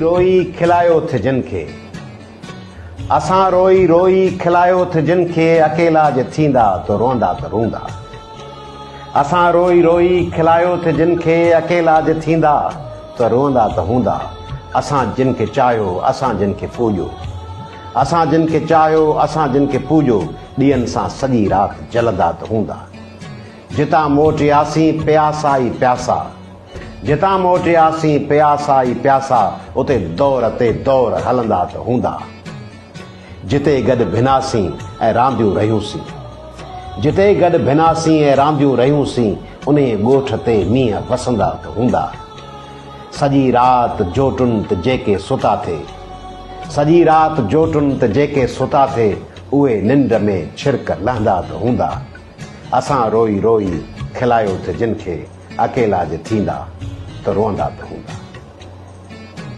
रोई खिलायो थ जिनखे, असां रोई रोई खिलायो थ जिनखे, अकेला जे थींदा तो रोंदा त रूंदा। असां रोई रोई खिलायो थ जिनखे, अकेला जे थींदा त रोंदा त हूंदा। असां जिनखे चाहियो, असां जिनखे पूॼो, असां जिनखे चाहियो, असां जिनखे पूॼो, ॾींहंनि सां सॼी राति जलंदा त हूंदा। जितां मोटियासीं प्यासा ई प्यासा, जितां मोटियासीं प्यासा ई प्यासा, उते दौर ते दौर हलंदा त हूंदा। जिते गॾु भिनासीं ऐं रांदियूं रहियूंसीं, जिते गॾु भिनासीं ऐं रांदियूं रहियूंसीं, उन ॻोठ ते मींहं वसंदा त हूंदा। सॼी राति जोटुनि त जेके सुता थे, सॼी राति जोटुनि त जेके सुता थे, उहे निंड में छिरक लहंदा त हूंदा। असां रोई रोई खिलायो थ जिनखे, अकेला जे थींदा त रोंदा त हूंदा।